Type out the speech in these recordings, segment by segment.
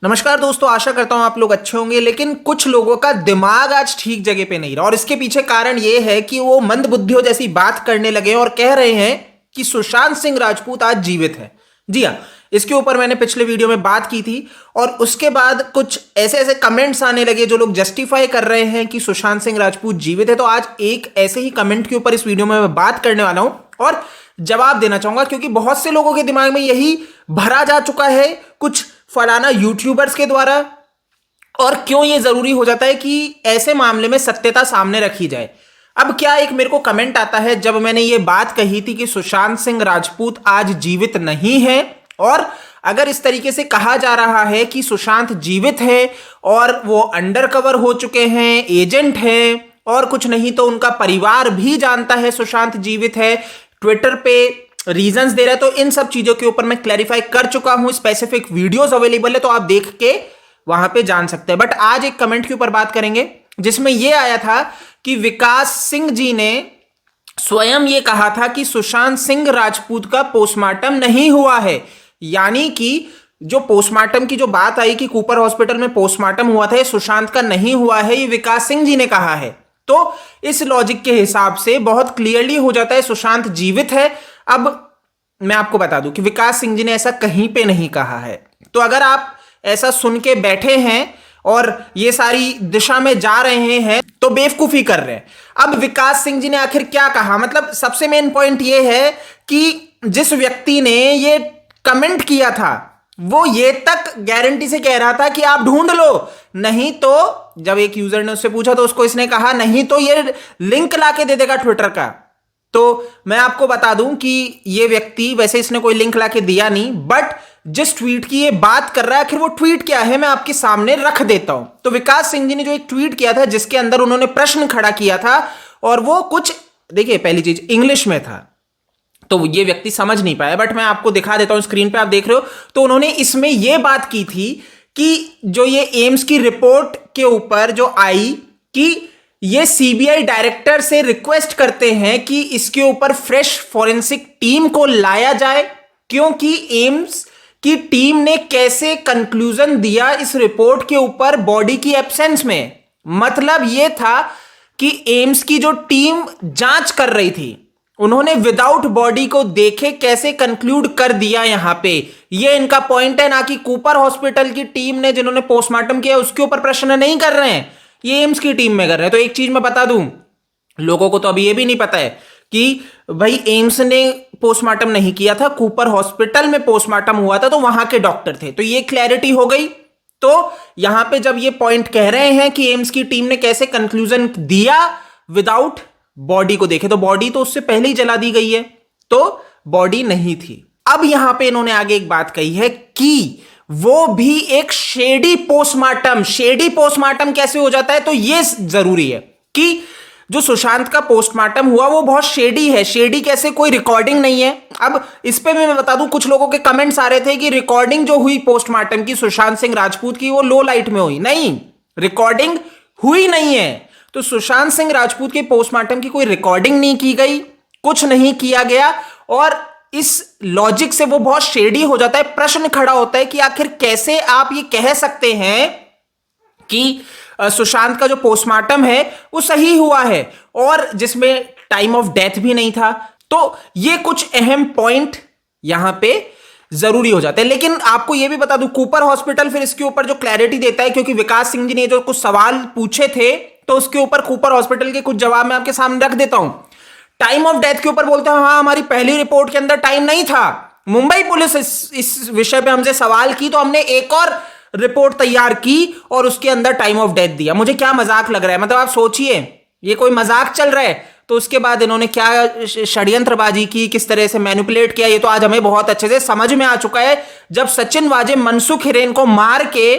नमस्कार दोस्तों, आशा करता हूं आप लोग अच्छे होंगे। लेकिन कुछ लोगों का दिमाग आज ठीक जगह पे नहीं रहा और इसके पीछे कारण ये है कि वो मंदबुद्धियों जैसी बात करने लगे और कह रहे हैं कि सुशांत सिंह राजपूत आज जीवित है। जी हाँ, इसके ऊपर मैंने पिछले वीडियो में बात की थी और उसके बाद कुछ ऐसे ऐसे कमेंट्स आने लगे जो लोग जस्टिफाई कर रहे हैं कि सुशांत सिंह राजपूत जीवित है। तो आज एक ऐसे ही कमेंट के ऊपर इस वीडियो में मैं बात करने वाला हूं और जवाब देना चाहूंगा, क्योंकि बहुत से लोगों के दिमाग में यही भरा जा चुका है कुछ फलाना यूट्यूबर्स के द्वारा। और क्यों ये जरूरी हो जाता है कि ऐसे मामले में सत्यता सामने रखी जाए। अब क्या एक मेरे को कमेंट आता है जब मैंने ये बात कही थी कि सुशांत सिंह राजपूत आज जीवित नहीं है, और अगर इस तरीके से कहा जा रहा है कि सुशांत जीवित है और वो अंडर कवर हो चुके हैं, एजेंट है, और कुछ नहीं तो उनका परिवार भी जानता है सुशांत जीवित है, ट्विटर पे रीजंस दे रहा है, तो इन सब चीजों के ऊपर मैं क्लैरिफाई कर चुका हूं। स्पेसिफिक वीडियोस अवेलेबल है तो आप देख के वहां पे जान सकते हैं। बट आज एक कमेंट के ऊपर बात करेंगे जिसमें यह आया था कि विकास सिंह जी ने स्वयं ये कहा था कि सुशांत सिंह राजपूत का पोस्टमार्टम नहीं हुआ है। यानी कि जो पोस्टमार्टम की जो बात आई कि कूपर हॉस्पिटल में पोस्टमार्टम हुआ था, ये सुशांत का नहीं हुआ है, ये विकास सिंह जी ने कहा है। तो इस लॉजिक के हिसाब से बहुत क्लियरली हो जाता है सुशांत जीवित है। अब मैं आपको बता दूं कि विकास सिंह जी ने ऐसा कहीं पे नहीं कहा है। तो अगर आप ऐसा सुन के बैठे हैं और ये सारी दिशा में जा रहे हैं तो बेवकूफी कर रहे हैं। अब विकास सिंह जी ने आखिर क्या कहा, मतलब सबसे मेन पॉइंट ये है कि जिस व्यक्ति ने ये कमेंट किया था वो ये तक गारंटी से कह रहा था कि आप ढूंढ लो, नहीं तो जब एक यूजर ने उससे पूछा तो उसको इसने कहा नहीं तो ये लिंक लाके दे देगा ट्विटर का। तो मैं आपको बता दूं कि ये व्यक्ति, वैसे इसने कोई लिंक लाके दिया नहीं, बट जिस ट्वीट की ये बात कर रहा है आखिर वो ट्वीट क्या है मैं आपके सामने रख देता हूं। तो विकास सिंह जी ने जो एक ट्वीट किया था जिसके अंदर उन्होंने प्रश्न खड़ा किया था, और वो कुछ देखिए, पहली चीज इंग्लिश में था तो ये व्यक्ति समझ नहीं पाया, बट मैं आपको दिखा देता हूं, स्क्रीन पे आप देख रहे हो। तो उन्होंने इसमें यह बात की थी कि जो ये एम्स की रिपोर्ट के ऊपर जो आई कि ये सीबीआई डायरेक्टर से रिक्वेस्ट करते हैं कि इसके ऊपर फ्रेश फॉरेंसिक टीम को लाया जाए, क्योंकि एम्स की टीम ने कैसे कंक्लूजन दिया इस रिपोर्ट के ऊपर बॉडी की एब्सेंस में। मतलब यह था कि एम्स की जो टीम जांच कर रही थी उन्होंने विदाउट बॉडी को देखे कैसे कंक्लूड कर दिया। यहां पे ये इनका पॉइंट है, ना कि कूपर हॉस्पिटल की टीम ने जिन्होंने पोस्टमार्टम किया उसके ऊपर प्रश्न नहीं कर रहे हैं, ये एम्स की टीम में कर रहे हैं। तो एक चीज मैं बता दूं, लोगों को तो अभी ये भी नहीं पता है कि भाई एम्स ने पोस्टमार्टम नहीं किया था, कूपर हॉस्पिटल में पोस्टमार्टम हुआ था, तो वहां के डॉक्टर थे। तो ये क्लैरिटी हो गई। तो यहां पे जब ये पॉइंट कह रहे हैं कि एम्स की टीम ने कैसे कंक्लूजन दिया विदाउट बॉडी को देखे, तो बॉडी तो उससे पहले ही जला दी गई है, तो बॉडी नहीं थी। अब यहां पे इन्होंने आगे एक बात कही है कि वो भी एक शेडी पोस्टमार्टम कैसे हो जाता है। तो ये जरूरी है कि जो सुशांत का पोस्टमार्टम हुआ वो बहुत शेडी है। शेडी कैसे, कोई रिकॉर्डिंग नहीं है। अब इस पे मैं बता दूं, कुछ लोगों के कमेंट्स आ रहे थे कि रिकॉर्डिंग जो हुई पोस्टमार्टम की सुशांत सिंह राजपूत की वो लो लाइट में हुई। नहीं, रिकॉर्डिंग हुई नहीं है। तो सुशांत सिंह राजपूत के पोस्टमार्टम की कोई रिकॉर्डिंग नहीं की गई, कुछ नहीं किया गया, और इस लॉजिक से वो बहुत शेडी हो जाता है। प्रश्न खड़ा होता है कि आखिर कैसे आप ये कह सकते हैं कि सुशांत का जो पोस्टमार्टम है वो सही हुआ है और जिसमें टाइम ऑफ डेथ भी नहीं था। तो ये कुछ अहम पॉइंट यहां पे जरूरी हो जाते हैं। लेकिन आपको यह भी बता दूं, कूपर हॉस्पिटल फिर इसके ऊपर जो क्लैरिटी देता है, क्योंकि विकास सिंह जी ने जो कुछ सवाल पूछे थे तो उसके ऊपर कूपर हॉस्पिटल के कुछ जवाब मैं आपके सामने रख देता हूं। टाइम ऑफ डेथ के ऊपर बोलते हैं हाँ, हमारी पहली रिपोर्ट के अंदर टाइम नहीं था। मुंबई पुलिस इस विषय पे हमसे सवाल की तो हमने एक और रिपोर्ट तैयार की और उसके अंदर टाइम ऑफ डेथ दिया। मुझे क्या मजाक लग रहा है, मतलब आप सोचिए ये कोई मजाक चल रहा है। तो उसके बाद इन्होंने क्या षड्यंत्रबाजी की, किस तरह से मैनिपुलेट किया, ये तो आज हमें बहुत अच्छे से समझ में आ चुका है। जब सचिन वाजे मनसुख हिरेन को मार के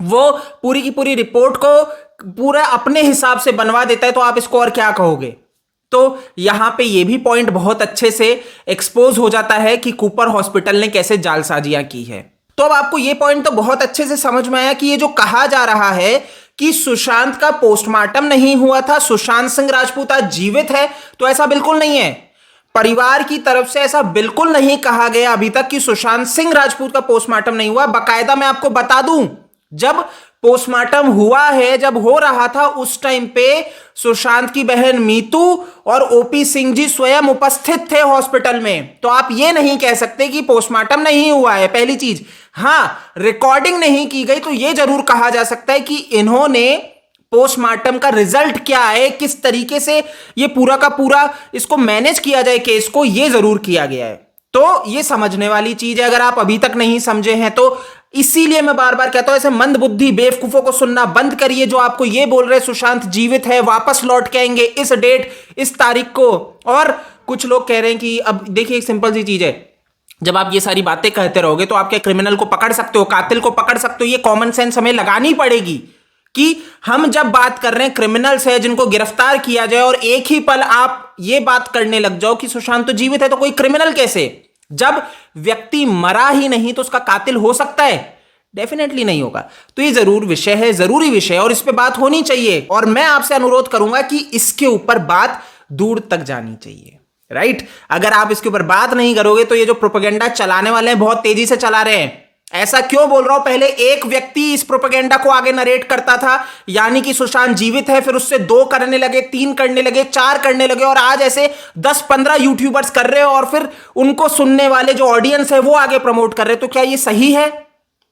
वो पूरी की पूरी रिपोर्ट को पूरा अपने हिसाब से बनवा देता है तो आप इसको और क्या कहोगे। तो यहां पे ये भी पॉइंट बहुत अच्छे से एक्सपोज हो जाता है कि कूपर हॉस्पिटल ने कैसे जालसाजियां की है। तो अब आपको ये पॉइंट तो बहुत अच्छे से समझ में आया कि ये जो कहा जा रहा है कि सुशांत का पोस्टमार्टम नहीं हुआ था, सुशांत सिंह राजपूत आज जीवित है, तो ऐसा बिल्कुल नहीं है। परिवार की तरफ से ऐसा बिल्कुल नहीं कहा गया अभी तक कि सुशांत सिंह राजपूत का पोस्टमार्टम नहीं हुआ। बकायदा मैं आपको बता दूं, जब पोस्टमार्टम हुआ है, जब हो रहा था, उस टाइम पे सुशांत की बहन मीतू और ओपी सिंह जी स्वयं उपस्थित थे हॉस्पिटल में। तो आप ये नहीं कह सकते कि पोस्टमार्टम नहीं हुआ है। पहली चीज, हां, रिकॉर्डिंग नहीं की गई तो यह जरूर कहा जा सकता है कि इन्होंने पोस्टमार्टम का रिजल्ट क्या है, किस तरीके से ये पूरा का पूरा इसको मैनेज किया जाए केस को, ये जरूर किया गया है। तो ये समझने वाली चीज है, अगर आप अभी तक नहीं समझे हैं तो। इसीलिए मैं बार बार कहता हूं, ऐसे मंदबुद्धि बेवकूफों को सुनना बंद करिए जो आपको ये बोल रहे सुशांत जीवित है, वापस लौट के आएंगे इस डेट, इस तारीख को। और कुछ लोग कह रहे हैं कि अब देखिए, एक सिंपल सी चीज है, जब आप ये सारी बातें कहते रहोगे तो आप क्या क्रिमिनल को पकड़ सकते हो, कातिल को पकड़ सकते हो? ये कॉमन सेंस हमें लगानी पड़ेगी कि हम जब बात कर रहे हैं क्रिमिनल्स है जिनको गिरफ्तार किया जाए, और एक ही पल आप ये बात करने लग जाओ कि सुशांत तो जीवित है, तो कोई क्रिमिनल कैसे? जब व्यक्ति मरा ही नहीं तो उसका कातिल हो सकता है? डेफिनेटली नहीं होगा। तो ये जरूर विषय है, जरूरी विषय है, और इस पे बात होनी चाहिए। और मैं आपसे अनुरोध करूंगा कि इसके ऊपर बात दूर तक जानी चाहिए, राइट? अगर आप इसके ऊपर बात नहीं करोगे तो ये जो प्रोपेगेंडा चलाने वाले हैं बहुत तेजी से चला रहे हैं। ऐसा क्यों बोल रहा हूं? पहले एक व्यक्ति इस प्रोपेगेंडा को आगे नरेट करता था, यानी कि सुशांत जीवित है, फिर उससे 2 करने लगे, 3 करने लगे, 4 करने लगे, और आज ऐसे 10-15 यूट्यूबर्स कर रहे हो, और फिर उनको सुनने वाले जो ऑडियंस है वो आगे प्रमोट कर रहे हो। तो क्या ये सही है?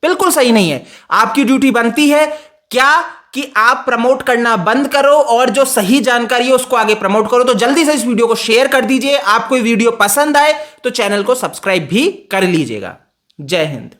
बिल्कुल सही नहीं है। आपकी ड्यूटी बनती है क्या कि आप प्रमोट करना बंद करो और जो सही जानकारी है उसको आगे प्रमोट करो। तो जल्दी से इस वीडियो को शेयर कर दीजिए। आपको ये वीडियो पसंद आए तो चैनल को सब्सक्राइब भी कर लीजिएगा। जय हिंद।